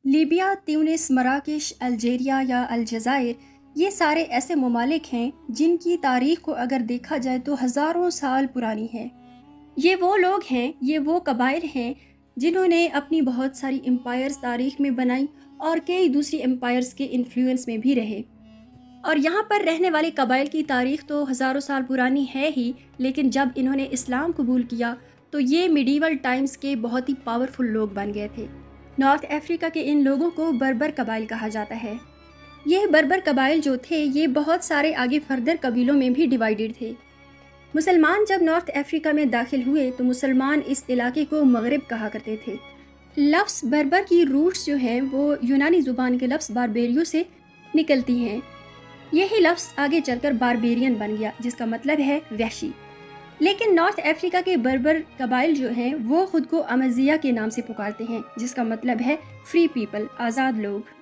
Libya, تیونس، مراکش، Algeria یا الجزائر یہ سارے ایسے ممالک ہیں جن کی تاریخ کو اگر دیکھا جائے تو ہزاروں سال پرانی ہے۔ یہ وہ لوگ ہیں، یہ وہ قبائل ہیں جنہوں نے اپنی بہت ساری امپائرز تاریخ میں بنائی اور کئی دوسری امپائرز کے انفلوئنس میں بھی رہے۔ اور یہاں پر رہنے والے قبائل کی تاریخ تو ہزاروں سال پرانی ہے ہی، لیکن جب انہوں نے اسلام قبول کیا تو یہ میڈیول ٹائمز کے بہت ہی پاورفل لوگ بن گئے تھے۔ نارتھ افریقہ کے ان لوگوں کو بربر قبائل کہا جاتا ہے۔ یہ بربر قبائل جو تھے یہ بہت سارے آگے فردر قبیلوں میں بھی ڈیوائیڈڈ تھے۔ مسلمان جب نارتھ افریقہ میں داخل ہوئے تو مسلمان اس علاقے کو مغرب کہا کرتے تھے۔ لفظ بربر کی روٹس جو ہیں وہ یونانی زبان کے لفظ باربیریو سے نکلتی ہیں۔ یہی لفظ آگے چل کر باربیرین بن گیا، جس کا مطلب ہے وحشی۔ لیکن نارتھ افریقہ کے بربر قبائل جو ہیں وہ خود کو امازیہ کے نام سے پکارتے ہیں، جس کا مطلب ہے فری پیپل، آزاد لوگ۔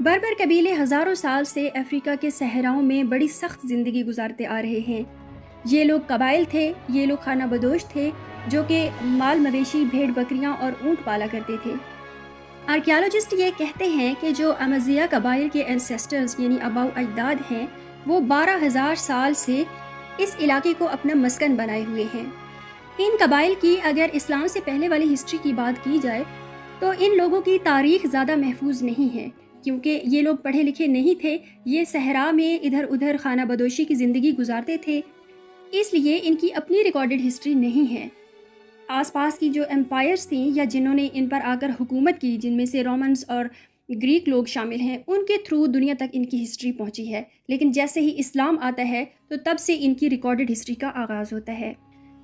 بربر قبیلے ہزاروں سال سے افریقہ کے صحراؤں میں بڑی سخت زندگی گزارتے آ رہے ہیں۔ یہ لوگ قبائل تھے، یہ لوگ خانہ بدوش تھے جو کہ مال مویشی، بھیڑ بکریاں اور اونٹ پالا کرتے تھے۔ آرکیالوجسٹ یہ کہتے ہیں کہ جو امازیہ قبائل کے اینسیسٹرز یعنی آباؤ اجداد ہیں وہ 12,000 سال سے اس علاقے کو اپنا مسکن بنائے ہوئے ہیں۔ ان قبائل کی اگر اسلام سے پہلے والی ہسٹری کی بات کی جائے تو ان لوگوں کی تاریخ زیادہ محفوظ نہیں ہے، کیونکہ یہ لوگ پڑھے لکھے نہیں تھے، یہ صحرا میں ادھر ادھر خانہ بدوشی کی زندگی گزارتے تھے، اس لیے ان کی اپنی ریکارڈڈ ہسٹری نہیں ہے۔ آس پاس کی جو امپائرز تھیں یا جنہوں نے ان پر آ کر حکومت کی، جن میں سے رومنز اور گریک لوگ شامل ہیں، ان کے تھرو دنیا تک ان کی ہسٹری پہنچی ہے، لیکن جیسے ہی اسلام آتا ہے تو تب سے ان کی ریکارڈڈ ہسٹری کا آغاز ہوتا ہے۔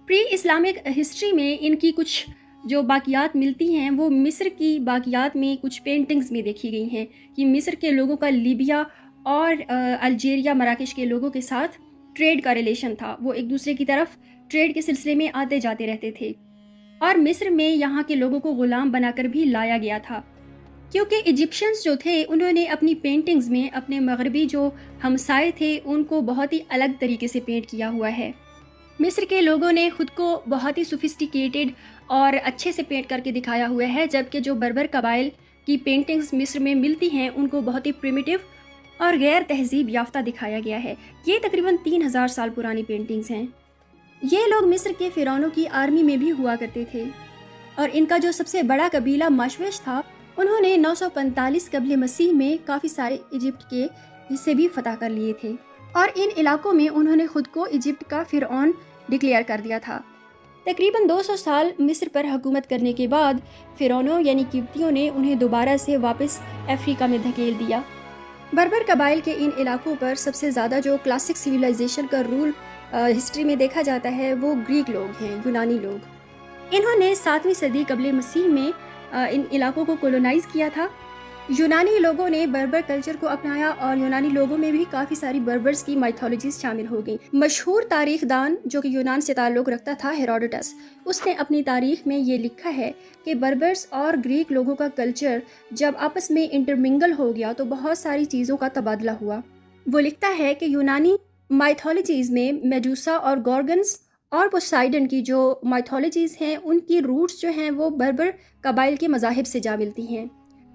پری اسلامک ہسٹری میں ان کی کچھ جو باقیات ملتی ہیں وہ مصر کی باقیات میں کچھ پینٹنگز میں دیکھی گئی ہیں کہ مصر کے لوگوں کا لیبیا اور الجیریا، مراکش کے لوگوں کے ساتھ ٹریڈ کا ریلیشن تھا، وہ ایک دوسرے کی طرف ٹریڈ کے سلسلے میں آتے جاتے رہتے تھے، اور مصر میں یہاں کے لوگوں کو غلام بنا کر بھی لایا گیا تھا، کیونکہ ایجپشنز جو تھے انہوں نے اپنی پینٹنگز میں اپنے مغربی جو ہمسائے تھے ان کو بہت ہی الگ طریقے سے پینٹ کیا ہوا ہے۔ مصر کے لوگوں نے خود کو بہت ہی سوفسٹیکیٹڈ اور اچھے سے پینٹ کر کے دکھایا ہوا ہے، جبکہ جو بربر قبائل کی پینٹنگز مصر میں ملتی ہیں ان کو بہت ہی پریمیٹیو اور غیر تہذیب یافتہ دکھایا گیا ہے۔ یہ تقریباً 3,000 سال پرانی پینٹنگز ہیں۔ یہ لوگ مصر کے فرعونوں کی آرمی میں بھی ہوا کرتے تھے، اور ان کا جو سب سے بڑا قبیلہ ماشویش تھا انہوں نے 945 قبل مسیح میں کافی سارے ایجپٹ کے حصے بھی فتح کر لیے تھے، اور ان علاقوں میں انہوں نے خود کو ایجپٹ کا فرعون ڈکلیئر کر دیا تھا۔ تقریباً 200 سال مصر پر حکومت کرنے کے بعد فرعونوں یعنی قبطیوں نے انہیں دوبارہ سے واپس افریقہ میں دھکیل دیا۔ بربر قبائل کے ان علاقوں پر سب سے زیادہ جو کلاسک سویلائزیشن کا رول ہسٹری میں دیکھا جاتا ہے وہ گریک لوگ ہیں، یونانی لوگ۔ انہوں نے 7ویں صدی قبل مسیح میں ان علاقوں کو کولونائز کیا تھا۔ یونانی لوگوں نے بربر کلچر کو اپنایا، اور یونانی لوگوں میں بھی کافی ساری بربرز کی مائتھولوجیز شامل ہو گئیں۔ مشہور تاریخ دان جو کہ یونان سے تعلق رکھتا تھا، ہیروڈوٹس، اس نے اپنی تاریخ میں یہ لکھا ہے کہ بربرز اور گریک لوگوں کا کلچر جب آپس میں انٹرمنگل ہو گیا تو بہت ساری چیزوں کا تبادلہ ہوا۔ وہ لکھتا ہے کہ یونانی مائتھولوجیز میں میڈوسا اور گورگنز اور پوسائیڈن کی جو مائتھولوجیز ہیں ان کی روٹس جو ہیں وہ بربر قبائل کے مذاہب سے جا ملتی ہیں۔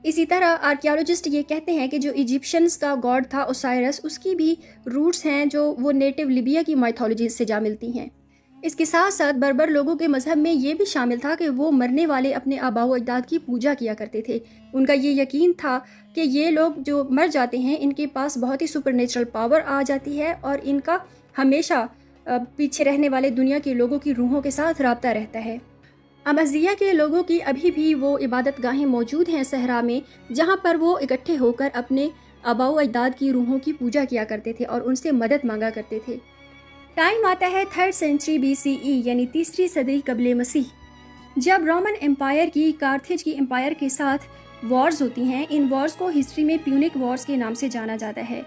اسی طرح آرکیالوجسٹ یہ کہتے ہیں کہ جو ایجپشنز کا گاڈ تھا اوسائرس، اس کی بھی روٹس ہیں جو وہ نیٹو لیبیا کی مائتھولوجیز سے جا ملتی ہیں۔ اس کے ساتھ ساتھ بربر لوگوں کے مذہب میں یہ بھی شامل تھا کہ وہ مرنے والے اپنے آباء و اجداد کی پوجا کیا کرتے تھے۔ ان کا یہ یقین تھا کہ یہ لوگ جو مر جاتے ہیں ان کے پاس بہت ہی سپر نیچرل پاور آ جاتی ہے، اور ان کا ہمیشہ پیچھے رہنے والے دنیا کے لوگوں کی روحوں کے ساتھ رابطہ رہتا ہے۔ امازیہ کے لوگوں کی ابھی بھی وہ عبادت گاہیں موجود ہیں صحرا میں، جہاں پر وہ اکٹھے ہو کر اپنے آباء و اجداد کی روحوں کی پوجا کیا کرتے تھے اور ان سے مدد مانگا کرتے تھے۔ ٹائم آتا ہے 3rd سینچری BCE یعنی 3ری صدی قبل مسیح، جب رومن امپائر کی کارتھیج کی امپائر کے ساتھ وارز ہوتی ہیں۔ ان وارز کو ہسٹری میں پیونک وارز کے نام سے جانا جاتا ہے۔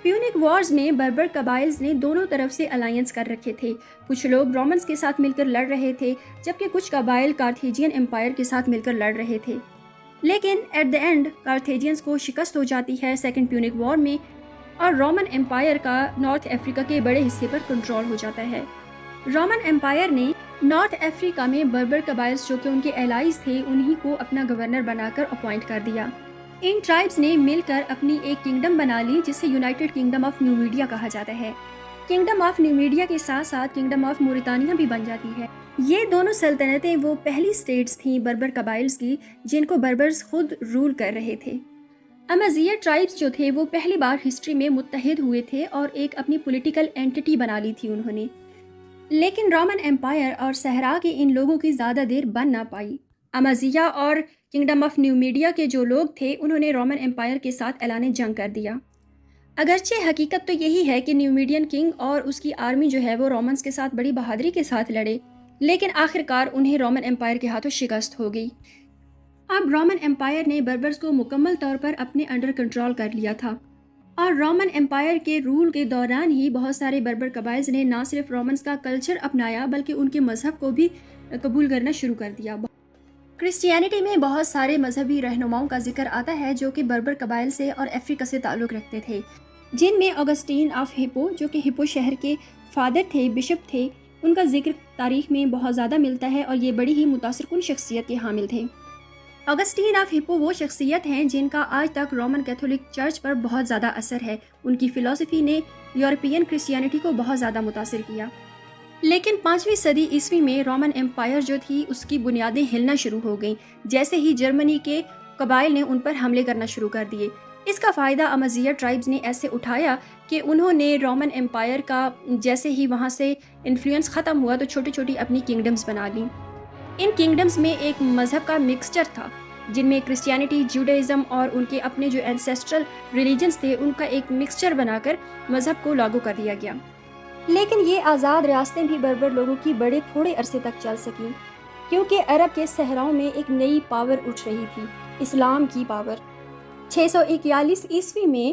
پیونک وارز میں بربر قبائلز نے دونوں طرف سے الائنس کر رکھے تھے، کچھ لوگ رومنز کے ساتھ مل کر لڑ رہے تھے، جبکہ کچھ قبائل کارتھیجین امپائر کے ساتھ مل کر لڑ رہے تھے۔ لیکن ایٹ دی اینڈ کارتھیجینز کو شکست ہو جاتی ہے سیکنڈ پیونک وار میں، اور رومن امپائر کا نارتھ افریقہ کے بڑے حصے پر کنٹرول ہو جاتا ہے۔ رومن امپائر نے نارتھ افریقہ میں بربر قبائل جو کہ ان کے الائز تھے انہی کو اپنا گورنر بنا کر اپوائنٹ کر دیا۔ ان ٹرائبس نے مل کر اپنی ایک کنگڈم بنا لی جسے یونائٹڈ کنگڈم آف نیومیڈیا کہا جاتا ہے۔ کنگڈم آف نیومیڈیا کے ساتھ ساتھ کنگڈم آف موریتانیہ بھی بن جاتی ہے۔ یہ دونوں سلطنتیں وہ پہلی سٹیٹس تھیں بربر قبائلز کی جن کو بربرز خود رول کر رہے تھے۔ امازیہ ٹرائبس جو تھے وہ پہلی بار ہسٹری میں متحد ہوئے تھے اور ایک اپنی پولیٹیکل اینٹی بنا لی تھی انہوں نے، لیکن رومن امپائر اور صحرا کے ان لوگوں کی زیادہ دیر بن نہ پائی۔ امازیہ اور کنگڈم آف نیومیڈیا کے جو لوگ تھے انہوں نے رومن امپائر کے ساتھ اعلان جنگ کر دیا۔ اگرچہ حقیقت تو یہی ہے کہ نیومیڈین کنگ اور اس کی آرمی جو ہے وہ رومنز کے ساتھ بڑی بہادری کے ساتھ لڑے، لیکن آخرکار انہیں رومن امپائر کے ہاتھوں شکست ہو گئی۔ اب رومن امپائر نے بربرز کو مکمل طور پر اپنے انڈر کنٹرول کر لیا تھا، اور رومن امپائر کے رول کے دوران ہی بہت سارے بربر قبائل نے نہ صرف رومنز کا کلچر اپنایا بلکہ ان کے مذہب کو بھی قبول کرنا شروع کر دیا۔ کرسچینٹی میں بہت سارے مذہبی رہنماؤں کا ذکر آتا ہے جو کہ بربر قبائل سے اور افریقہ سے تعلق رکھتے تھے، جن میں آگسٹین آف ہپو جو کہ ہپو شہر کے فادر تھے، بشپ تھے، ان کا ذکر تاریخ میں بہت زیادہ ملتا ہے اور یہ بڑی ہی متاثر کن شخصیت کے حامل تھے۔ آگسٹین آف ہپو وہ شخصیت ہیں جن کا آج تک رومن کیتھولک چرچ پر بہت زیادہ اثر ہے۔ ان کی فلسفی نے یورپین کرسچینٹی کو بہت زیادہ متاثر کیا، لیکن 5ویں صدی عیسوی میں رومن امپائر جو تھی اس کی بنیادیں ہلنا شروع ہو گئیں جیسے ہی جرمنی کے قبائل نے ان پر حملے کرنا شروع کر دیے۔ اس کا فائدہ امازیہ ٹرائبز نے ایسے اٹھایا کہ انہوں نے رومن امپائر کا جیسے ہی وہاں سے انفلوئنس ختم ہوا تو چھوٹی چھوٹی اپنی کنگڈمز بنا لیں۔ ان کنگڈمز میں ایک مذہب کا مکسچر تھا جن میں کرسچینٹی، جوڈائزم اور ان کے اپنے جو اینسیسٹرل ریلیجنز تھے ان کا ایک مکسچر بنا کر مذہب کو لاگو کر دیا گیا۔ لیکن یہ آزاد ریاستیں بھی بربر لوگوں کی بڑے تھوڑے عرصے تک چل سکیں، کیونکہ عرب کے صحراؤں میں ایک نئی پاور اٹھ رہی تھی، اسلام کی پاور۔ 641 عیسوی میں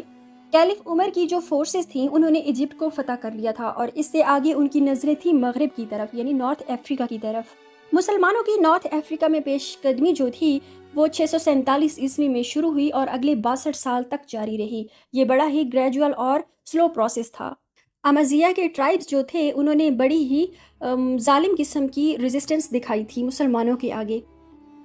کیلف عمر کی جو فورسز تھیں انہوں نے ایجپٹ کو فتح کر لیا تھا، اور اس سے آگے ان کی نظریں تھیں مغرب کی طرف یعنی نارتھ افریقہ کی طرف۔ مسلمانوں کی نارتھ افریقہ میں پیش قدمی جو تھی وہ 647 عیسوی میں شروع ہوئی اور اگلے 62 سال تک جاری رہی۔ یہ بڑا ہی گریجول اور سلو پروسیس تھا۔ امازیہ کے ٹرائبز جو تھے انہوں نے بڑی ہی ظالم قسم کی ریزسٹنس دکھائی تھی مسلمانوں کے آگے۔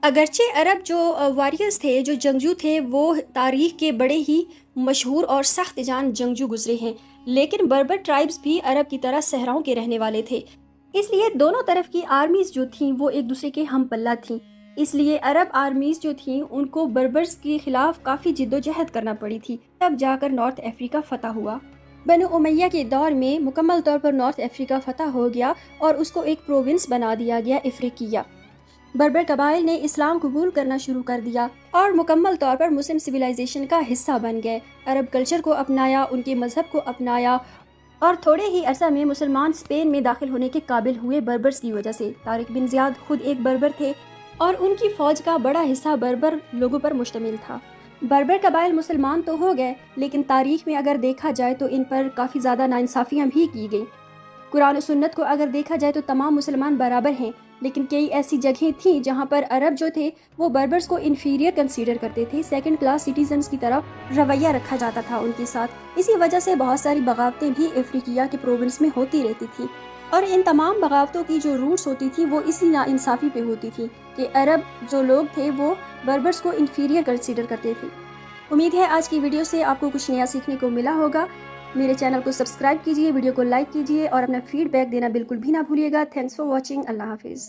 اگرچہ عرب جو واریئرز تھے، جو جنگجو تھے، وہ تاریخ کے بڑے ہی مشہور اور سخت جان جنگجو گزرے ہیں، لیکن بربر ٹرائبز بھی عرب کی طرح صحراؤں کے رہنے والے تھے، اس لیے دونوں طرف کی آرمیز جو تھیں وہ ایک دوسرے کے ہم پلہ تھیں۔ اس لیے عرب آرمیز جو تھیں ان کو بربرز کے خلاف کافی جد و جہد کرنا پڑی تھی، تب جا کر نارتھ افریقہ فتح ہوا۔ بنو امیہ کے دور میں مکمل طور پر نارتھ افریقہ فتح ہو گیا اور اس کو ایک پروونس بنا دیا گیا افریقیہ۔ بربر قبائل نے اسلام قبول کرنا شروع کر دیا اور مکمل طور پر مسلم سویلائزیشن کا حصہ بن گئے، عرب کلچر کو اپنایا، ان کے مذہب کو اپنایا، اور تھوڑے ہی عرصہ میں مسلمان اسپین میں داخل ہونے کے قابل ہوئے بربرز کی وجہ سے۔ طارق بن زیاد خود ایک بربر تھے اور ان کی فوج کا بڑا حصہ بربر لوگوں پر مشتمل تھا۔ بربر قبائل مسلمان تو ہو گئے، لیکن تاریخ میں اگر دیکھا جائے تو ان پر کافی زیادہ ناانصافیاں بھی کی گئیں۔ قرآن و سنت کو اگر دیکھا جائے تو تمام مسلمان برابر ہیں، لیکن کئی ایسی جگہیں تھیں جہاں پر عرب جو تھے وہ بربرز کو انفیریئر کنسیڈر کرتے تھے، سیکنڈ کلاس سٹیزنز کی طرح رویہ رکھا جاتا تھا ان کے ساتھ۔ اسی وجہ سے بہت ساری بغاوتیں بھی افریقیہ کے پروونس میں ہوتی رہتی تھی، اور ان تمام بغاوتوں کی جو روٹس ہوتی تھی وہ اسی ناانصافی پہ ہوتی تھی کہ عرب جو لوگ تھے وہ بربرز کو انفیریئر کنسیڈر کرتے تھے۔ امید ہے آج کی ویڈیو سے آپ کو کچھ نیا سیکھنے کو ملا ہوگا۔ میرے چینل کو سبسکرائب کیجیے، ویڈیو کو لائک کیجیے اور اپنا فیڈ بیک دینا بالکل بھی نہ بھولیے گا۔ Thanks for watching. اللہ حافظ۔